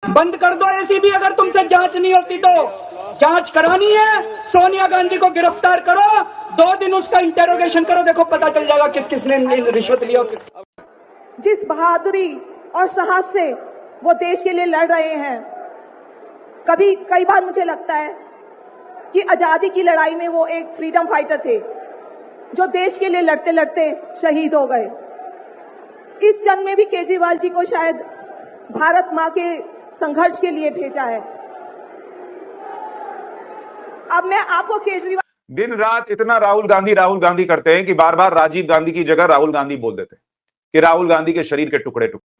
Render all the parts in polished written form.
बंद कर दो एसीबी। अगर तुमसे जांच नहीं होती तो जांच करानी है, सोनिया गांधी को गिरफ्तार करो, 2 दिन उसका इंटेरोगेशन करो, देखो पता चल जाएगा किस किसने रिश्वत लिया। जिस बहादुरी और साहस से वो देश के लिए लड़ रहे हैं, कई बार मुझे लगता है कि आजादी की लड़ाई में वो एक फ्रीडम फाइटर थे जो देश के लिए लड़ते लड़ते शहीद हो गए। इस जंग में भी केजरीवाल जी को शायद भारत मां के संघर्ष के लिए भेजा है। अब मैं आपको केजरीवाल दिन रात इतना राहुल गांधी करते हैं कि बार बार राजीव गांधी की जगह राहुल गांधी बोल देते हैं कि राहुल गांधी के शरीर के टुकड़े टुकड़े।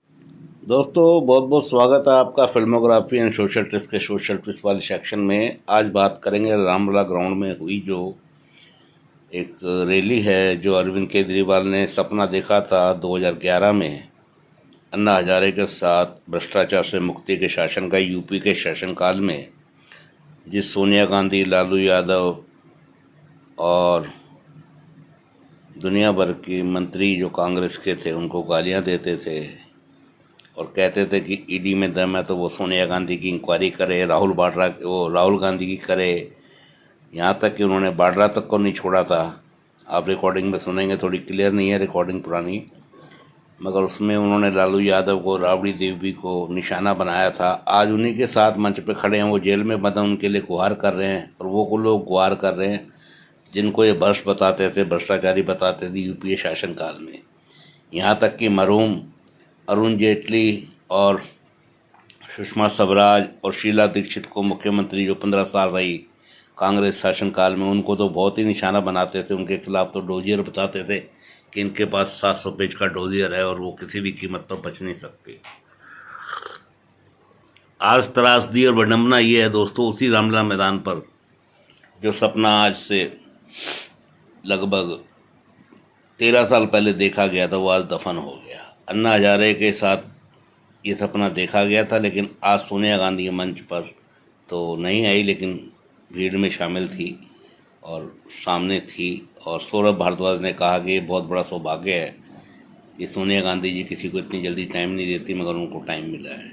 दोस्तों बहुत बहुत स्वागत है आपका फिल्मोग्राफी एंड सोशल ट्रिप्स के सोशल ट्रिप्स वाले सेक्शन में। आज बात करेंगे रामलला ग्राउंड में हुई जो एक रैली है, जो अरविंद केजरीवाल ने सपना देखा था 2011 में अन्ना हजारे के साथ भ्रष्टाचार से मुक्ति के शासन का, यूपी के शासनकाल में, जिस सोनिया गांधी, लालू यादव और दुनिया भर के मंत्री जो कांग्रेस के थे उनको गालियां देते थे और कहते थे कि ईडी में दम है तो वो सोनिया गांधी की इंक्वायरी करे, राहुल गांधी की करे। यहाँ तक कि उन्होंने बाड्रा तक को नहीं छोड़ा था। आप रिकॉर्डिंग में सुनेंगे, थोड़ी क्लियर नहीं है रिकॉर्डिंग पुरानी, मगर उसमें उन्होंने लालू यादव को, राबड़ी देवी को निशाना बनाया था। आज उन्हीं के साथ मंच पे खड़े हैं, वो जेल में बंद, उनके लिए गुहार कर रहे हैं और वो लोग गुहार कर रहे हैं जिनको ये भ्रष्ट बताते थे, भ्रष्टाचारी बताते थे यूपीए शासनकाल में। यहाँ तक कि मरहूम अरुण जेटली और सुषमा स्वराज और शीला दीक्षित को मुख्यमंत्री जो 15 साल रही कांग्रेस शासनकाल में, उनको तो बहुत ही निशाना बनाते थे। उनके खिलाफ तो डोजियर बताते थे कि इनके पास 700 पेज का डोजियर है और वो किसी भी कीमत पर बच नहीं सकते। आज त्रासदी और विडंबना ये है दोस्तों, उसी रामलला मैदान पर जो सपना आज से लगभग 13 साल पहले देखा गया था, वो आज दफन हो गया। अन्ना हजारे के साथ ये सपना देखा गया था, लेकिन आज सोनिया गांधी मंच पर तो नहीं आई, लेकिन भीड़ में शामिल थी और सामने थी। और सौरभ भारद्वाज ने कहा कि ये बहुत बड़ा सौभाग्य है, ये सोनिया गांधी जी किसी को इतनी जल्दी टाइम नहीं देती, मगर उनको टाइम मिला है।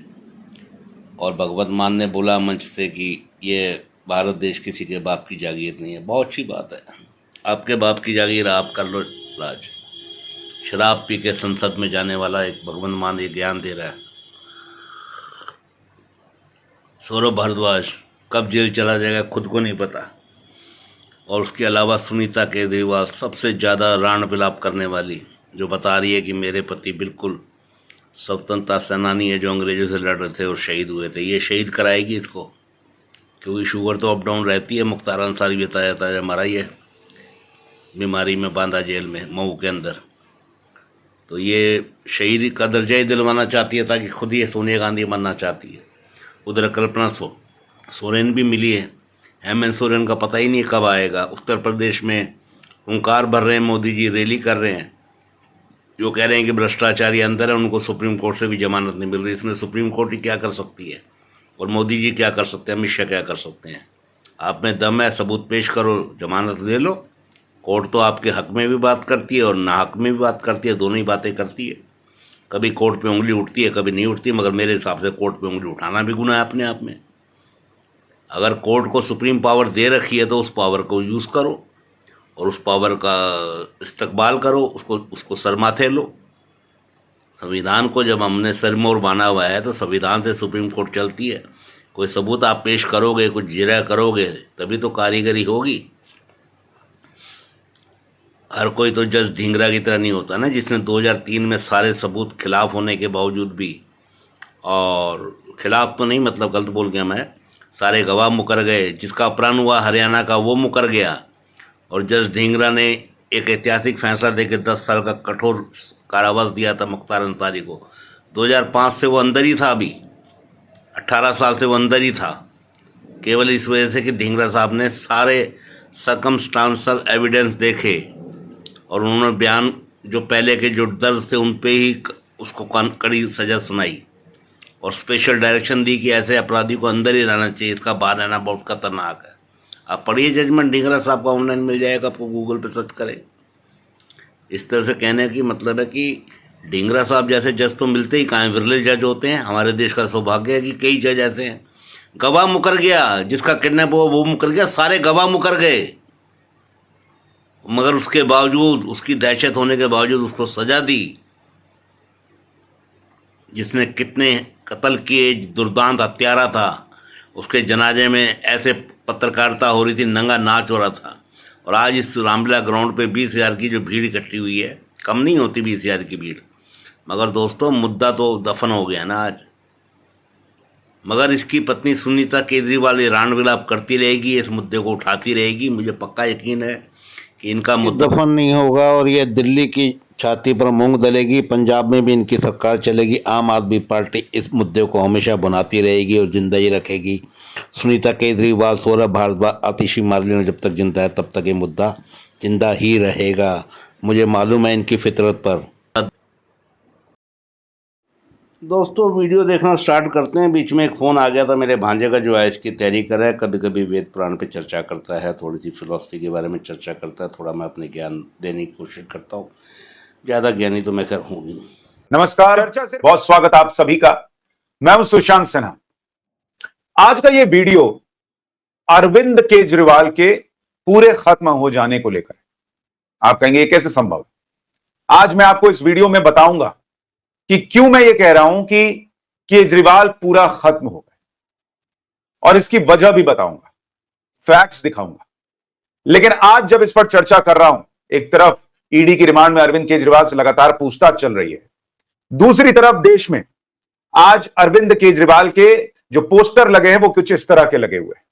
और भगवत मान ने बोला मंच से कि ये भारत देश किसी के बाप की जागीर नहीं है। बहुत अच्छी बात है, आपके बाप की जागीर आप कर लो राज। शराब पी के संसद में जाने वाला एक भगवंत मान ये ज्ञान दे रहा है। सौरभ भारद्वाज कब जेल चला जाएगा खुद को नहीं पता। और उसके अलावा सुनीता केजरीवाल सबसे ज़्यादा राण विलाप करने वाली, जो बता रही है कि मेरे पति बिल्कुल स्वतंत्रता सेनानी है जो अंग्रेजों से लड़ रहे थे और शहीद हुए थे। ये शहीद कराएगी इसको, क्योंकि शुगर तो अप डाउन रहती है। मुख्तार अंसारी भी बताया जाता है, हमारा ये बीमारी में बांधा जेल में मऊ के अंदर। तो ये शहीदी का दर्जा ही दिलवाना चाहती है ताकि खुद ही सोनिया गांधी मरना चाहती है। उधर कल्पना सोरेन भी मिली है, हेमंत सोरेन का पता ही नहीं कब आएगा। उत्तर प्रदेश में हुंकार भर रहे हैं, मोदी जी रैली कर रहे हैं, जो कह रहे हैं कि भ्रष्टाचारी अंदर है, उनको सुप्रीम कोर्ट से भी जमानत नहीं मिल रही। इसमें सुप्रीम कोर्ट ही क्या कर सकती है और मोदी जी क्या कर सकते हैं, अमित शाह क्या कर सकते हैं? आप में दम है, सबूत पेश करो, जमानत ले लो। कोर्ट तो आपके हक में भी बात करती है और ना हक में भी बात करती है, दोनों ही बातें करती है। कभी कोर्ट पे उंगली उठती है, कभी नहीं उठती, मगर मेरे हिसाब से कोर्ट पे उंगली उठाना भी गुनाह है अपने आप में। अगर कोर्ट को सुप्रीम पावर दे रखी है तो उस पावर को यूज़ करो और उस पावर का इस्तकबाल करो, उसको सरमाथे लो। संविधान को जब हमने सरमोर बांधा हुआ है तो संविधान से सुप्रीम कोर्ट चलती है। कोई सबूत आप पेश करोगे, कुछ जिरा करोगे, तभी तो कारीगरी होगी। हर कोई तो जज ढींगरा की तरह नहीं होता ना, जिसने 2003 में सारे सबूत खिलाफ होने के बावजूद भी, और खिलाफ तो नहीं मतलब गलत बोल गया मैं, सारे गवाह मुकर गए, जिसका अपहरण हुआ हरियाणा का वो मुकर गया और जज ढींगरा ने एक ऐतिहासिक फैसला देकर 10 साल का कठोर कारावास दिया था मुख्तार अंसारी को। 2005 से वो अंदर ही था, अभी 18 साल से वो अंदर ही था, केवल इस वजह से कि ढींगरा साहब ने सारे सर्कमस्टांशियल एविडेंस देखे और उन्होंने बयान जो पहले के जो दर्ज थे उन पे ही उसको कड़ी सज़ा सुनाई और स्पेशल डायरेक्शन दी कि ऐसे अपराधी को अंदर ही रहना चाहिए, इसका बाहर रहना बहुत खतरनाक है। आप पढ़िए जजमेंट ढींगरा साहब का, ऑनलाइन मिल जाएगा आपको, गूगल पे सर्च करें। इस तरह से कहने की मतलब है कि ढींगरा साहब जैसे जज तो मिलते ही कहाँ हैं, विरले जज होते हैं। हमारे देश का सौभाग्य है कि कई जज ऐसे हैं। गवाह मुकर गया, जिसका किडनैप हुआ वो मुकर गया, सारे गवाह मुकर गए, मगर उसके बावजूद, उसकी दहशत होने के बावजूद उसको सजा दी। जिसने कितने कत्ल किए, दुर्दांत हत्यारा था, उसके जनाजे में ऐसे पत्रकारिता हो रही थी, नंगा नाच हो रहा था। और आज इस रामलीला ग्राउंड पे 20,000 की जो भीड़ इकट्ठी हुई है, कम नहीं होती 20,000 की भीड़। मगर दोस्तों, मुद्दा तो दफन हो गया ना आज। मगर इसकी पत्नी सुनीता केजरीवाल ये रांड विलाप करती रहेगी, इस मुद्दे को उठाती रहेगी। मुझे पक्का यकीन है कि इनका मुद्दा दफन नहीं होगा और ये दिल्ली की छाती पर मूंग दलेगी। पंजाब में भी इनकी सरकार चलेगी। आम आदमी पार्टी इस मुद्दे को हमेशा बनाती रहेगी और जिंदा ही रखेगी। सुनीता केजरीवाल, सौरभ भारद्वाज, आतिशी मार्लेना जब तक जिंदा है तब तक ये मुद्दा जिंदा ही रहेगा। मुझे मालूम है इनकी फितरत पर। दोस्तों, वीडियो देखना स्टार्ट करते हैं। बीच में एक फ़ोन आ गया था मेरे भांजे का, जो आईएएस की तैयारी कर रहा है। कभी कभी वेद पुराण पे चर्चा करता है, थोड़ी सी फिलॉसफी के बारे में चर्चा करता है। थोड़ा मैं अपने ज्ञान देने की कोशिश करता हूँ। ज़्यादा ज्ञानी तो मैं खैर हूँ नहीं। नमस्कार, बहुत स्वागत आप सभी का। मैं हूं सुशांत सिन्हा। आज का ये वीडियो अरविंद केजरीवाल के पूरे खत्म हो जाने को लेकर। आप कहेंगे ये कैसे संभव है? आज मैं आपको इस वीडियो में बताऊंगा कि क्यों मैं ये कह रहा हूं कि केजरीवाल पूरा खत्म हो गए, और इसकी वजह भी बताऊंगा, फैक्ट्स दिखाऊंगा। लेकिन आज जब इस पर चर्चा कर रहा हूं, एक तरफ ईडी की रिमांड में अरविंद केजरीवाल से लगातार पूछताछ चल रही है, दूसरी तरफ देश में आज अरविंद केजरीवाल के जो पोस्टर लगे हैं वो कुछ इस तरह के लगे हुए हैं।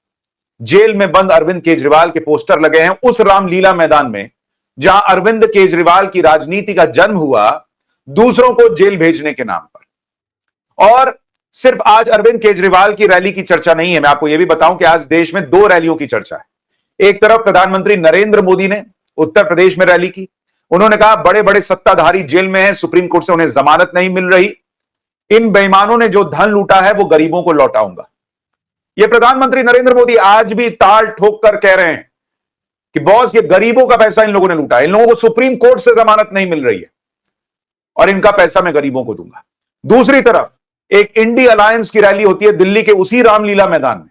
जेल में बंद अरविंद केजरीवाल के पोस्टर लगे हैं उस रामलीला मैदान में जहां अरविंद केजरीवाल की राजनीति का जन्म हुआ, दूसरों को जेल भेजने के नाम पर। और सिर्फ आज अरविंद केजरीवाल की रैली की चर्चा नहीं है, मैं आपको यह भी बताऊं कि आज देश में 2 रैलियों की चर्चा है। एक तरफ प्रधानमंत्री नरेंद्र मोदी ने उत्तर प्रदेश में रैली की। उन्होंने कहा बड़े बड़े सत्ताधारी जेल में हैं, सुप्रीम कोर्ट से उन्हें जमानत नहीं मिल रही, इन बेईमानों ने जो धन लूटा है वो गरीबों को लौटाऊंगा। यह प्रधानमंत्री नरेंद्र मोदी आज भी ताल ठोक कर कह रहे हैं कि बॉस, ये गरीबों का पैसा इन लोगों ने लूटा है, इन लोगों को सुप्रीम कोर्ट से जमानत नहीं मिल रही है और इनका पैसा मैं गरीबों को दूंगा। दूसरी तरफ एक इंडी अलायंस की रैली होती है दिल्ली के उसी रामलीला मैदान में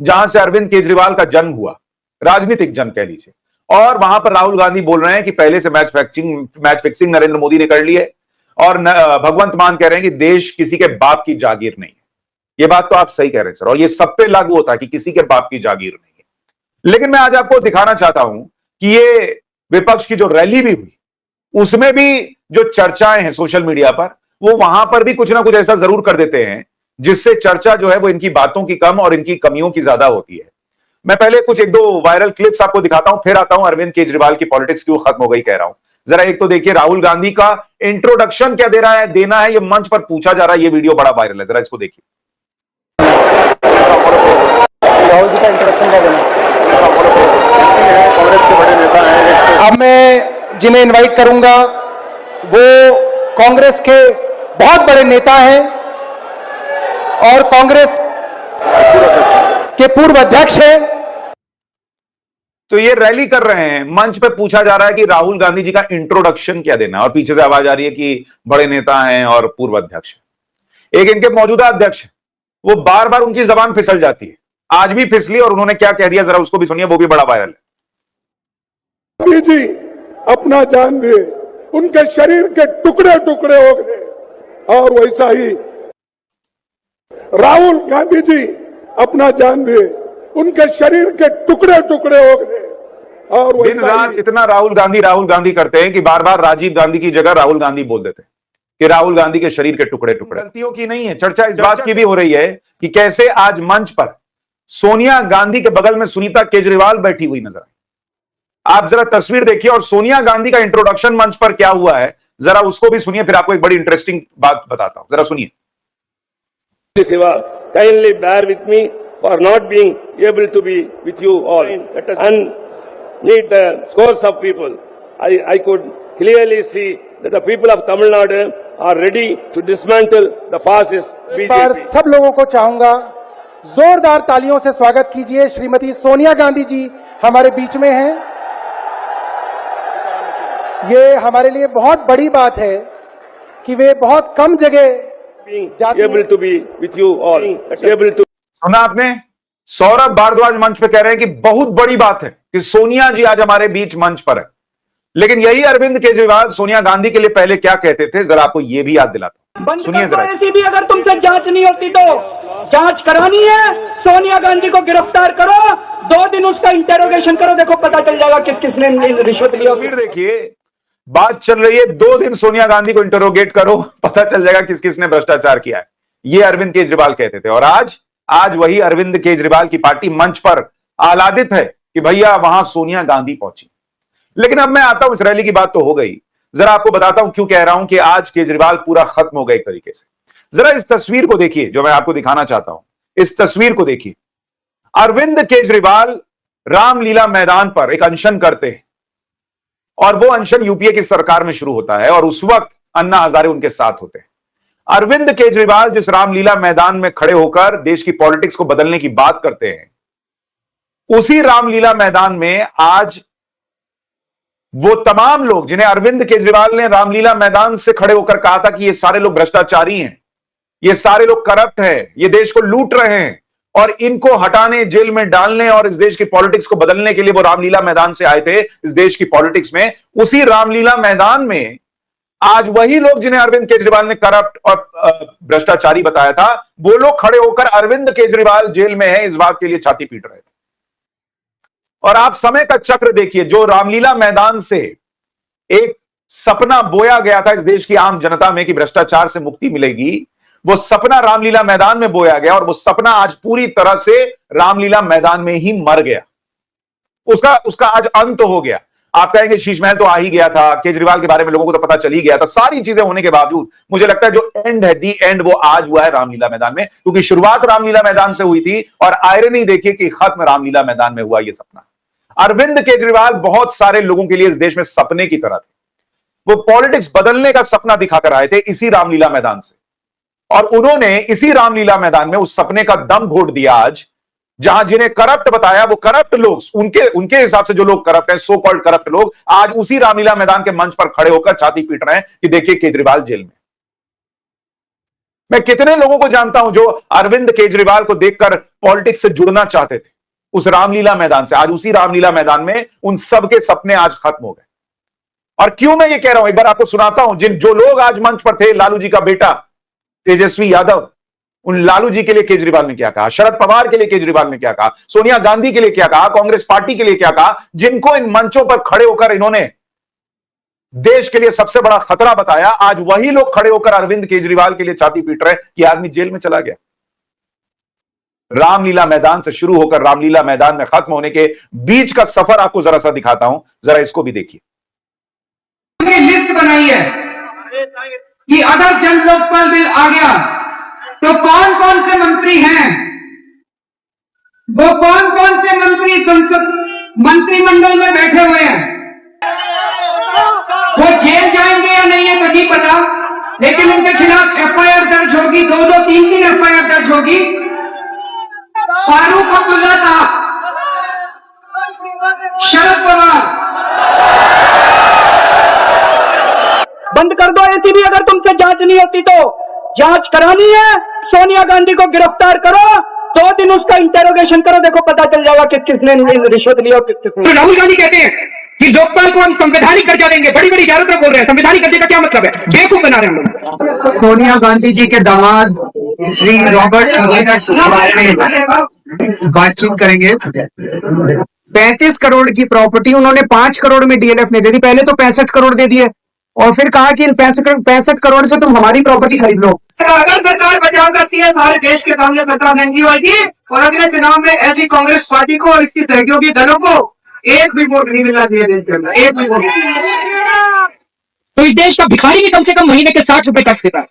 जहां से अरविंद केजरीवाल का जन्म हुआ, राजनीतिक जन्म कह लीजिए। और वहां पर राहुल गांधी बोल रहे हैं कि पहले से मैच फिक्सिंग नरेंद्र मोदी ने कर ली है, और भगवंत मान कह रहे हैं कि देश किसी के बाप की जागीर नहीं है। यह बात तो आप सही कह रहे हैं सर, और यह सब पे लागू होता है कि किसी के बाप की जागीर नहीं है। लेकिन मैं आज आपको दिखाना चाहता हूं कि ये विपक्ष की जो रैली भी हुई, उसमें भी जो चर्चाएं हैं सोशल मीडिया पर, वो वहां पर भी कुछ ना कुछ ऐसा जरूर कर देते हैं जिससे चर्चा जो है वो इनकी बातों की कम और इनकी कमियों की ज्यादा होती है। मैं पहले कुछ 1-2 वायरल क्लिप्स आपको दिखाता हूं, फिर आता हूं अरविंद केजरीवाल की पॉलिटिक्स क्यों खत्म हो गई कह रहा हूं। जरा एक तो देखिए, राहुल गांधी का इंट्रोडक्शन क्या देना है, ये मंच पर पूछा जा रहा है। ये वीडियो बड़ा वायरल है, जरा इसको देखिए। राहुल जी का इंट्रोडक्शन क्या देना? कांग्रेस के बड़े नेता हैं। अब मैं जिन्हें इनवाइट करूंगा वो कांग्रेस के बहुत बड़े नेता हैं और कांग्रेस के पूर्व अध्यक्ष हैं। तो ये रैली कर रहे हैं, मंच पे पूछा जा रहा है कि राहुल गांधी जी का इंट्रोडक्शन क्या देना, और पीछे से आवाज आ रही है कि बड़े नेता हैं और पूर्व अध्यक्ष। एक इनके मौजूदा अध्यक्ष, वो बार बार उनकी जबान फिसल जाती है, आज भी फिसली, और उन्होंने क्या कह दिया जरा उसको भी सुनिए, वो भी बड़ा वायरल है। गांधी जी अपना जान दिए, उनके शरीर के टुकड़े टुकड़े हो गए, और वैसा ही राहुल गांधी जी अपना जान दिए, उनके शरीर के टुकड़े टुकड़े हो गए, और दिन रात इतना राहुल गांधी करते हैं कि बार बार राजीव गांधी की जगह राहुल गांधी बोल देते हैं कि राहुल गांधी के शरीर के टुकड़े टुकड़े। गलतियों की नहीं है, चर्चा इस बात की भी हो रही है कि कैसे आज मंच पर सोनिया गांधी के बगल में सुनीता केजरीवाल बैठी हुई नजर आई। आप जरा तस्वीर देखिए और सोनिया गांधी का इंट्रोडक्शन मंच पर क्या हुआ है जरा उसको भी सुनिए, फिर आपको एक बड़ी इंटरेस्टिंग बात बताता हूं, जरा सुनिए। Shiva, kindly bear with me for not being able to be with you all and meet the scores of people. I could clearly see that the people of Tamil Nadu are ready to dismantle the fascist BJP. सब लोगों को चाहूंगा जोरदार तालियों से स्वागत कीजिए। श्रीमती सोनिया गांधी जी हमारे बीच में हैं। ये हमारे लिए बहुत बड़ी बात है कि वे बहुत कम जगह being जाती able हैं। to be with you all, able to सुना आपने? सौरभ भारद्वाज मंच पे कह रहे हैं कि बहुत बड़ी बात है कि सोनिया जी आज हमारे बीच मंच पर है। लेकिन यही अरविंद केजरीवाल सोनिया गांधी के लिए पहले क्या कहते थे, जरा आपको यह भी याद दिलाता हूं। सुनिए जरा। ऐसी भी अगर तुमसे जांच नहीं होती तो जांच करानी है, सोनिया गांधी को गिरफ्तार करो, 2 दिन उसका इंटेरोगेशन करो, देखो पता चल जाएगा किस किसने रिश्वत लिया। तस्वीर देखिए, बात चल रही है 2 दिन सोनिया गांधी को इंटरोगेट करो, पता चल जाएगा किस किसने भ्रष्टाचार किया है। ये अरविंद केजरीवाल कहते थे और आज वही अरविंद केजरीवाल की पार्टी मंच पर आह्लादित है कि भैया वहां सोनिया गांधी पहुंची। लेकिन अब मैं आता हूं, इस रैली की बात तो हो गई, जरा आपको बताता हूं क्यों कह रहा हूं कि आज केजरीवाल पूरा खत्म हो गए एक तरीके से। जरा इस तस्वीर को देखिए जो मैं आपको दिखाना चाहता हूं, इस तस्वीर को देखिए। अरविंद केजरीवाल रामलीला मैदान पर एक अनशन करते हैं और वो अनशन यूपीए की सरकार में शुरू होता है और उस वक्त अन्ना हजारे उनके साथ होते हैं। अरविंद केजरीवाल जिस रामलीला मैदान में खड़े होकर देश की पॉलिटिक्स को बदलने की बात करते हैं, उसी रामलीला मैदान में आज वो तमाम लोग जिन्हें अरविंद केजरीवाल ने रामलीला मैदान से खड़े होकर कहा था कि ये सारे लोग भ्रष्टाचारी हैं, ये सारे लोग करप्ट हैं, ये देश को लूट रहे हैं और इनको हटाने, जेल में डालने और इस देश की पॉलिटिक्स को बदलने के लिए वो रामलीला मैदान से आए थे इस देश की पॉलिटिक्स में। उसी रामलीला मैदान में आज वही लोग जिन्हें अरविंद केजरीवाल ने करप्ट और भ्रष्टाचारी बताया था, वो लोग खड़े होकर अरविंद केजरीवाल जेल में है इस बात के लिए छाती पीट रहे थे। और आप समय का चक्र देखिए, जो रामलीला मैदान से एक सपना बोया गया था इस देश की आम जनता में कि भ्रष्टाचार से मुक्ति मिलेगी, वो सपना रामलीला मैदान में बोया गया और वो सपना आज पूरी तरह से रामलीला मैदान में ही मर गया। उसका आज अंत हो गया। आप कहेंगे शीश महल तो आ ही गया था, केजरीवाल के बारे में लोगों को तो पता चल ही गया था, सारी चीजें होने के बावजूद मुझे लगता है जो एंड है, दी एंड, वो आज हुआ है रामलीला मैदान में, क्योंकि शुरुआत रामलीला मैदान से हुई थी और आयरनी देखिए कि खत्म रामलीला मैदान में हुआ ये सपना। अरविंद केजरीवाल बहुत सारे लोगों के लिए इस देश में सपने की तरह थे। वो पॉलिटिक्स बदलने का सपना दिखाकर आए थे इसी रामलीला मैदान से और उन्होंने इसी रामलीला मैदान में उस सपने का दम घोट दिया। आज जहां जिन्हें करप्ट बताया, वो करप्ट लोग, उनके हिसाब से जो लोग करप्ट हैं, सो कॉल्ड करप्ट लोग, आज उसी रामलीला मैदान के मंच पर खड़े होकर छाती पीट रहे हैं कि देखिए केजरीवाल जेल में। मैं कितने लोगों को जानता हूं जो अरविंद केजरीवाल को देखकर पॉलिटिक्स से जुड़ना चाहते थे उस रामलीला मैदान से। आज उसी रामलीला मैदान में उन सबके सपने आज खत्म हो गए। और क्यों मैं ये कह रहा हूं, एक बार आपको सुनाता हूं। जो लोग आज मंच पर थे, लालू जी का बेटा तेजस्वी यादव, उन लालू जी के लिए केजरीवाल ने क्या कहा, शरद पवार के लिए केजरीवाल ने क्या कहा, सोनिया गांधी के लिए क्या कहा, कांग्रेस पार्टी के लिए क्या कहा, जिनको इन मंचों पर खड़े होकर इन्होंने देश के लिए सबसे बड़ा खतरा बताया, आज वही लोग खड़े होकर अरविंद केजरीवाल के लिए छाती पीट रहे कि आदमी जेल में चला गया। रामलीला मैदान से शुरू होकर रामलीला मैदान में खत्म होने के बीच का सफर आपको जरा सा दिखाता हूं, जरा इसको भी देखिए। लिस्ट बनाई है कि अगर जन लोकपाल बिल आ गया तो कौन कौन से मंत्री हैं, वो कौन कौन से मंत्री संसद मंत्रिमंडल में बैठे हुए हैं, वो जेल जाएंगे या नहीं है तो नहीं पता, लेकिन उनके खिलाफ एफआईआर दर्ज होगी, 2-3 एफआईआर दर्ज होगी। फारूक अब्दुल्ला साहब, शरद पवार, बंद कर दो एसीबी। अगर तुमसे जांच नहीं होती तो जांच करानी है, सोनिया गांधी को गिरफ्तार करो, 2 दिन उसका इंटेरोगेशन करो, देखो पता चल जाएगा किस किसने रिश्वत लिया और किस किसने। तो राहुल गांधी कहते हैं कि लोकपाल को हम संवैधानिक दर्जा देंगे, बड़ी बड़ी ज्यादातर बोल रहे हैं, संवैधानिक दर्जे का क्या मतलब है, बेवकूफ बना रहे हैं हम लोग। सोनिया गांधी जी के दामाद श्री रॉबर्ट बातचीत करेंगे। 35 करोड़ की प्रॉपर्टी उन्होंने 5 करोड़ में डीएलएफ ने दे दी, पहले तो 65 करोड़ दे दिए और फिर कहा कि इन 65 करोड़ से तुम हमारी प्रॉपर्टी खरीद लो। अगर सरकार बचाव करती है सारे देश के कांग्रेस सरकार महंगी होगी और अगले चुनाव में ऐसी कांग्रेस पार्टी को और इसकी सहयोगी दलों को एक भी वोट नहीं मिलना चाहिए देश के अंदर, एक भी वोट। तो इस देश का भिखारी भी कम से कम महीने के 60 रुपए टैक्स देता है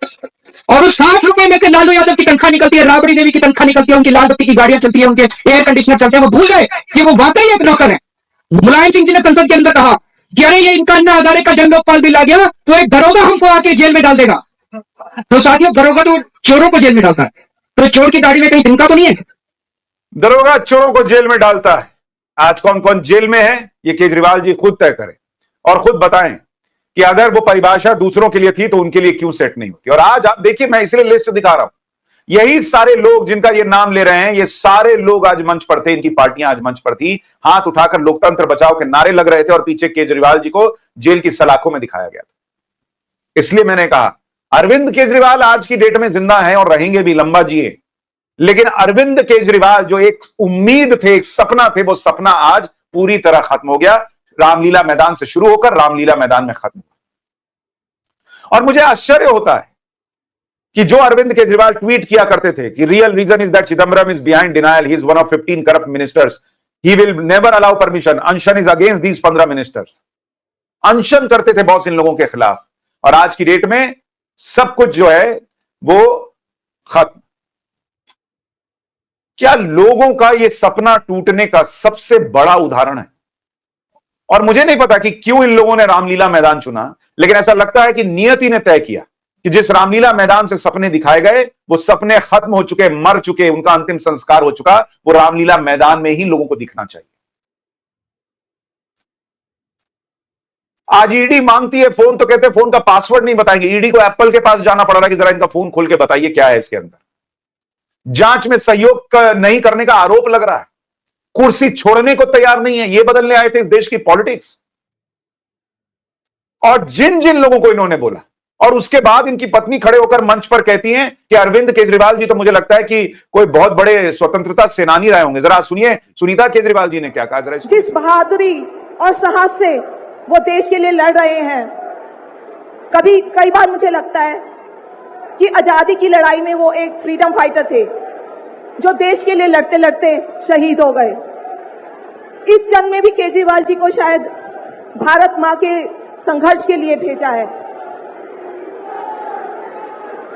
और उस 60 रुपए में से लालू यादव की तनख्वाह निकलती है, राबड़ी देवी की तनख्वाह निकलती है, उनकी लाल बत्ती की गाड़ियां चलती है, उनके एयर कंडीशनर चलते हैं। वो भूल गए कि वो वाकई एक नौकर है। मुलायम सिंह जी ने संसद के अंदर कहा कि अरे ये इनका अन्ना हजारे का जन लोकपाल बिल आ गया तो एक दरोगा हमको आके जेल में डाल देगा। तो साथियों, दरोगा तो चोरों को जेल में डालता है, तो चोर की गाड़ी में कहीं तिनका तो नहीं है? दरोगा चोरों को जेल में डालता है। आज कौन कौन जेल में है ये केजरीवाल जी खुद तय करें और खुद बताएं। कि अगर वो परिभाषा दूसरों के लिए थी तो उनके लिए क्यों सेट नहीं होती। और आज आप देखिए, मैं इसलिए लिस्ट दिखा रहा हूं, यही सारे लोग जिनका ये नाम ले रहे हैं, ये सारे लोग आज मंच पर थे, इनकी पार्टियां आज मंच पर थी, हाथ उठाकर लोकतंत्र बचाओ के नारे लग रहे थे और पीछे केजरीवाल जी को जेल की सलाखों में दिखाया गया था। इसलिए मैंने कहा अरविंद केजरीवाल आज की डेट में जिंदा हैं और रहेंगे भी, लंबा जिए, लेकिन अरविंद केजरीवाल जो एक उम्मीद थे, एक सपना थे, वो सपना आज पूरी तरह खत्म हो गया। रामलीला मैदान से शुरू होकर रामलीला मैदान में खत्म हुआ। और मुझे आश्चर्य होता है कि जो अरविंद केजरीवाल ट्वीट किया करते थे कि real reason is that Chidambaram is behind denial, he is one of 15 corrupt ministers, he will never allow permission, anshan is against these 15 ministers. अनशन करते थे बॉस इन लोगों के खिलाफ, और आज की डेट में सब कुछ जो है वो खत्म। क्या लोगों का ये सपना टूटने का सबसे बड़ा उदाहरण है। और मुझे नहीं पता कि क्यों इन लोगों ने रामलीला मैदान चुना, लेकिन ऐसा लगता है कि नियति ने तय किया कि जिस रामलीला मैदान से सपने दिखाए गए, वो सपने खत्म हो चुके, मर चुके, उनका अंतिम संस्कार हो चुका, वो रामलीला मैदान में ही लोगों को दिखना चाहिए। आज ईडी मांगती है फोन, तो कहते हैं फोन का पासवर्ड नहीं बताएंगे। ईडी को एप्पल के पास जाना पड़ रहा है कि जरा इनका फोन खोल के बताइए क्या है इसके अंदर। जांच में सहयोग नहीं करने का आरोप लग रहा है, कुर्सी छोड़ने को तैयार नहीं है। ये बदलने आए थे इस देश की पॉलिटिक्स। और जिन जिन लोगों को इन्होंने बोला, और उसके बाद इनकी पत्नी खड़े होकर मंच पर कहती हैं कि अरविंद केजरीवाल जी तो मुझे लगता है कि कोई बहुत बड़े स्वतंत्रता सेनानी रहे होंगे। जरा सुनिए सुनीता केजरीवाल जी ने क्या कहा, जरा जिस बहादुरी और साहस से वो देश के लिए लड़ रहे हैं, कई बार मुझे लगता है कि आजादी की लड़ाई में वो एक फ्रीडम फाइटर थे जो देश के लिए लड़ते लड़ते शहीद हो गए। इस जंग में भी केजरीवाल जी को शायद भारत मां के संघर्ष के लिए भेजा है।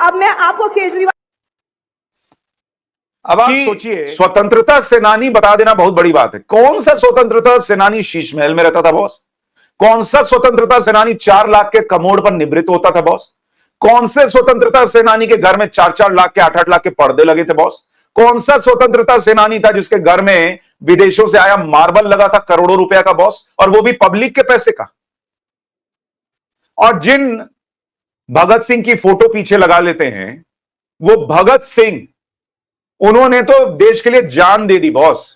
अब मैं आपको केजरीवाल, अब आप सोचिए, स्वतंत्रता सेनानी बता देना बहुत बड़ी बात है। कौन सा स्वतंत्रता सेनानी शीश महल में रहता था बॉस? कौन सा स्वतंत्रता सेनानी 4 लाख के कमोड पर निवृत्त होता था बॉस? कौन से स्वतंत्रता सेनानी के घर में 4-4 लाख के 8-8 लाख के पर्दे लगे थे बॉस? कौन सा स्वतंत्रता सेनानी था जिसके घर में विदेशों से आया मार्बल लगा था करोड़ों रुपया का बॉस, और वो भी पब्लिक के पैसे का? और जिन भगत सिंह की फोटो पीछे लगा लेते हैं, वो भगत सिंह, उन्होंने तो देश के लिए जान दे दी बॉस।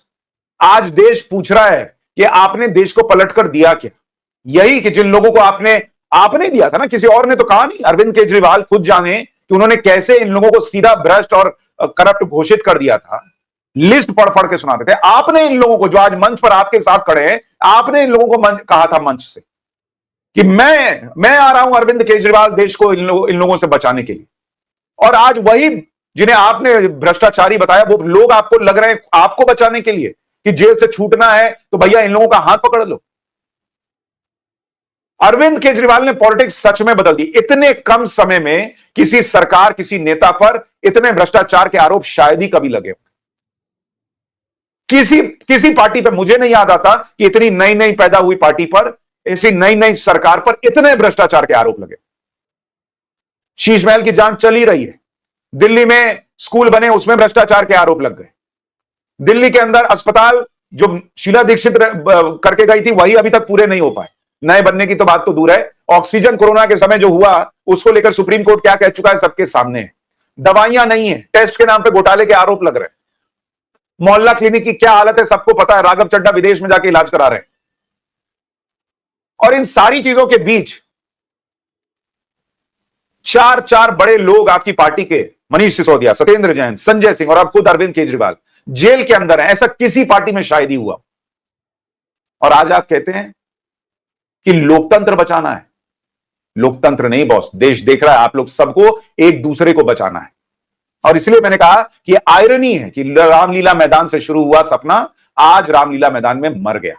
आज देश पूछ रहा है कि आपने देश को पलटकर दिया क्या? यही कि जिन लोगों को आपने दिया था ना, किसी और ने तो कहा नहीं। अरविंद केजरीवाल खुद जाने कि उन्होंने कैसे इन लोगों को सीधा भ्रष्ट और करप्ट घोषित कर दिया था। लिस्ट पढ़ पढ़ के सुनाते थे। आपने इन लोगों को, जो आज मंच पर आपके साथ खड़े हैं, आपने इन लोगों को कहा था मंच से कि मैं आ रहा हूं अरविंद केजरीवाल देश को इन लोगों से बचाने के लिए। और आज वही जिन्हें आपने भ्रष्टाचारी बताया, वो लोग आपको लग रहे हैं आपको बचाने के लिए कि जेल से छूटना है तो भैया इन लोगों का हाथ पकड़ लो। अरविंद केजरीवाल ने पॉलिटिक्स सच में बदल दी। इतने कम समय में किसी सरकार, किसी नेता पर इतने भ्रष्टाचार के आरोप शायद ही कभी लगे। किसी पार्टी पर मुझे नहीं याद आता कि इतनी नई नई पैदा हुई पार्टी पर, ऐसी नई नई सरकार पर इतने भ्रष्टाचार के आरोप लगे। शीश महल की जांच चल ही रही है। दिल्ली में स्कूल बने, उसमें भ्रष्टाचार के आरोप लग गए। दिल्ली के अंदर अस्पताल जो शीला दीक्षित करके गई थी, वही अभी तक पूरे नहीं हो पाए। नए बनने की तो बात तो दूर है। ऑक्सीजन कोरोना के समय जो हुआ, उसको लेकर सुप्रीम कोर्ट क्या कह चुका है सबके सामने है। दवाइयां नहीं है, टेस्ट के नाम पे घोटाले के आरोप लग रहे हैं। मोहल्ला क्लिनिक की क्या हालत है सबको पता है। राघव चड्ढा विदेश में जाके इलाज करा रहे हैं। और इन सारी चीजों के बीच 4 बड़े लोग आपकी पार्टी के, मनीष सिसोदिया, सत्येंद्र जैन, संजय सिंह और अब खुद अरविंद केजरीवाल जेल के अंदर है। ऐसा किसी पार्टी में शायद ही हुआ। और आज आप कहते हैं कि लोकतंत्र बचाना है। लोकतंत्र नहीं बॉस, देश देख रहा है। आप लोग सबको एक दूसरे को बचाना है। और इसलिए मैंने कहा कि आयरनी है कि रामलीला मैदान से शुरू हुआ सपना आज रामलीला मैदान में मर गया।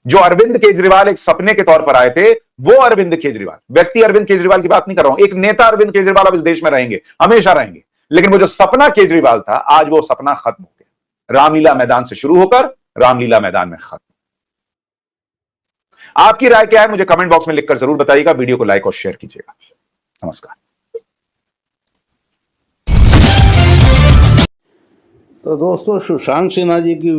जो अरविंद केजरीवाल एक सपने के तौर पर आए थे, वो अरविंद केजरीवाल, व्यक्ति अरविंद केजरीवाल की बात नहीं कर रहा हूं, एक नेता अरविंद केजरीवाल अब इस देश में रहेंगे, हमेशा रहेंगे। लेकिन वो जो सपना केजरीवाल था, आज वो सपना खत्म हो गया। रामलीला मैदान से शुरू होकर रामलीला मैदान में खत्म। आपकी राय क्या है मुझे कमेंट बॉक्स में लिखकर जरूर बताइएगा। वीडियो को लाइक और शेयर कीजिएगा। नमस्कार। तो दोस्तों, सुशांत सिन्हा जी की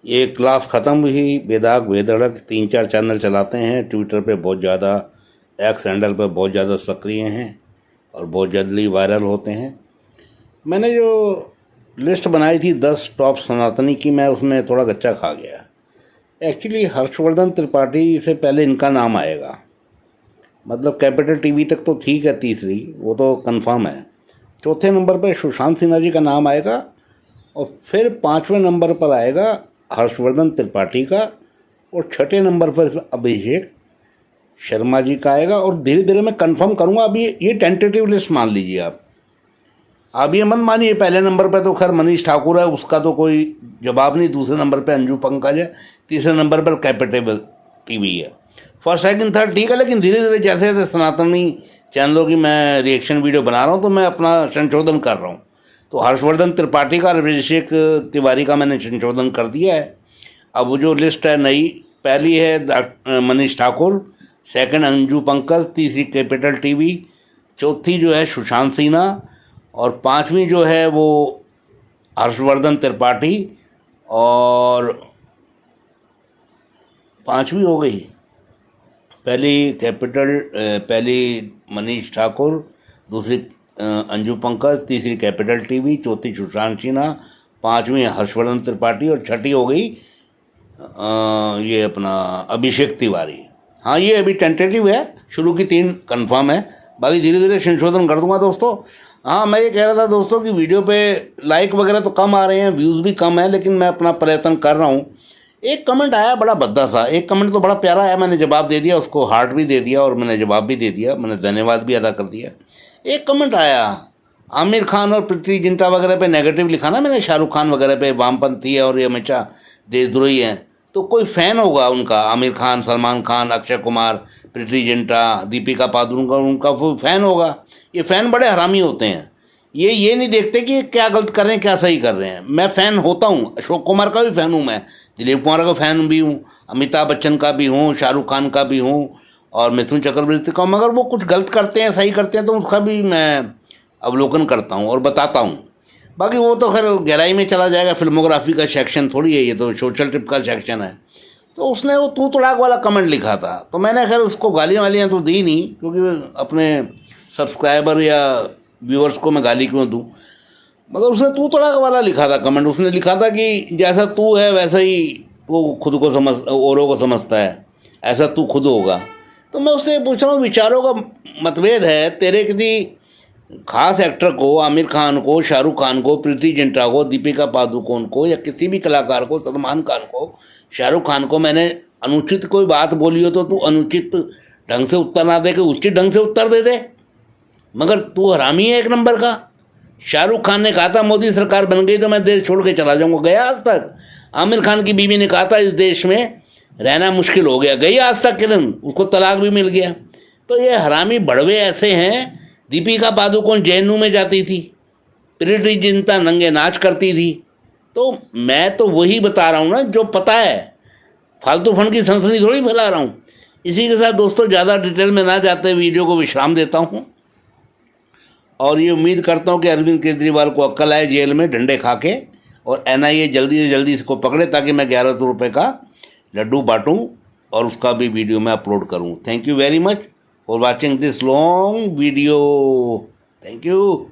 ये क्लास ख़त्म हुई, बेदाग बेधड़क 3-4 चैनल चलाते हैं, ट्विटर पे बहुत ज़्यादा, एक्स हैंडल पे बहुत ज़्यादा सक्रिय हैं और बहुत जल्दी वायरल होते हैं। मैंने जो लिस्ट बनाई थी 10 टॉप सनातनी की, मैं उसमें थोड़ा कच्चा खा गया। एक्चुअली हर्षवर्धन त्रिपाठी से पहले इनका नाम आएगा, मतलब कैपिटल टीवी तक तो ठीक है, तीसरी वो तो कंफर्म है। चौथे नंबर पर सुशांत सिन्हा जी का नाम आएगा और फिर 5वें नंबर पर आएगा हर्षवर्धन त्रिपाठी का और 6ठे नंबर पर अभिषेक शर्मा जी का आएगा। और धीरे धीरे मैं कंफर्म करूँगा। अभी ये टेंटेटिव लिस्ट मान लीजिए आप ये मत मानिए पहले नंबर पर तो खैर मनीष ठाकुर है, उसका तो कोई जवाब नहीं। दूसरे नंबर पर अंजू पंकज है, तीसरे नंबर पर कैपिटल टीवी है। फर्स्ट सेकंड थर्ड ठीक है, लेकिन धीरे धीरे जैसे जैसे सनातनी चैनलों की मैं रिएक्शन वीडियो बना रहा हूँ तो मैं अपना संशोधन कर रहा हूँ। तो हर्षवर्धन त्रिपाठी का, अभिषेक तिवारी का मैंने संशोधन कर दिया है। अब वो जो लिस्ट है नई, पहली है मनीष ठाकुर, सेकंड अंजू पंकज, तीसरी कैपिटल टीवी, चौथी जो है सुशांत सिन्हा और 5वीं जो है वो हर्षवर्धन त्रिपाठी और 5वीं हो गई। पहली मनीष ठाकुर, दूसरी अंजू पंकज, तीसरी कैपिटल टीवी, चौथी सुशांत सिन्हा, 5वीं हर्षवर्धन त्रिपाठी और 6ठी हो गई ये अपना अभिषेक तिवारी। हाँ, ये अभी टेंटेटिव है, शुरू की 3 कंफर्म है, बाकी धीरे धीरे संशोधन कर दूंगा दोस्तों। हाँ, मैं ये कह रहा था दोस्तों कि वीडियो पे लाइक वगैरह तो कम आ रहे हैं, व्यूज़ भी कम है, लेकिन मैं अपना प्रयत्न कर रहा हूँ। एक कमेंट आया बड़ा भद्दा सा, एक कमेंट तो बड़ा प्यारा आया, मैंने जवाब दे दिया, उसको हार्ट भी दे दिया और मैंने जवाब भी दे दिया, मैंने धन्यवाद भी अदा कर दिया। एक कमेंट आया आमिर खान और प्रीति जिंटा वगैरह पे नेगेटिव लिखा ना मैंने, शाहरुख खान वगैरह पे वामपंथी है और ये हमेशा देशद्रोही हैं। तो कोई फ़ैन होगा उनका, आमिर खान, सलमान खान, अक्षय कुमार, प्रीति जिंटा, दीपिका पादुकोण, उनका वो फ़ैन होगा। ये फ़ैन बड़े हरामी होते हैं, ये नहीं देखते कि क्या गलत कर रहे हैं क्या सही कर रहे हैं। मैं फ़ैन होता हूँ, अशोक कुमार का भी फ़ैन हूँ, मैं दिलीप कुमार का फ़ैन भी हूँ, अमिताभ बच्चन का भी हूँ, शाहरुख खान का भी हूँ और मिथुन चक्रवर्ती का। मगर वो कुछ गलत करते हैं सही करते हैं तो उसका भी मैं अवलोकन करता हूँ और बताता हूँ। बाकी वो तो खैर गहराई में चला जाएगा, फिल्मोग्राफी का सेक्शन थोड़ी है, ये तो सोशल टिप का सेक्शन है। तो उसने वो तू तड़ाक वाला कमेंट लिखा था, तो मैंने खैर उसको गालियाँ वालियाँ तो दी नहीं, क्योंकि अपने सब्सक्राइबर या व्यूअर्स को मैं गाली क्यों दूँ। मगर उसने तू तड़ाक वाला लिखा था कमेंट। उसने लिखा था कि जैसा तू है वैसा ही वो खुद को औरों को समझता है, ऐसा तू खुद होगा। तो मैं उससे पूछ रहा हूँ, विचारों का मतभेद है। तेरे किसी खास एक्टर को, आमिर खान को, शाहरुख खान को, प्रीति जिंटा को, दीपिका पादुकोण को या किसी भी कलाकार को, सलमान खान को, शाहरुख खान को मैंने अनुचित कोई बात बोली हो तो तू अनुचित ढंग से उत्तर ना दे के उचित ढंग से उत्तर दे दे। मगर तू हरामी है 1 नंबर का। शाहरुख खान ने कहा था मोदी सरकार बन गई तो मैं देश छोड़ के चला जाऊँगा, गया आज तक। आमिर खान की बीवी ने कहा था इस देश में रहना मुश्किल हो गया, गई आज तक किरण, उसको तलाक भी मिल गया। तो ये हरामी बड़वे ऐसे हैं। दीपिका पादुकोण जेएनयू में जाती थी, प्रीति जिंटा नंगे नाच करती थी। तो मैं तो वही बता रहा हूँ ना जो पता है, फालतू फंड की सनसनी थोड़ी फैला रहा हूँ। इसी के साथ दोस्तों ज़्यादा डिटेल में ना जाते वीडियो को विश्राम देता हूँ और ये उम्मीद करता हूँ कि अरविंद केजरीवाल को अक्ल आए जेल में डंडे खा के, और एनआईए जल्दी से जल्दी इसको पकड़े ताकि मैं 1100 रुपये का लड्डू बांटूँ और उसका भी वीडियो मैं अपलोड करूँ। Thank you very much for watching this long video. Thank you.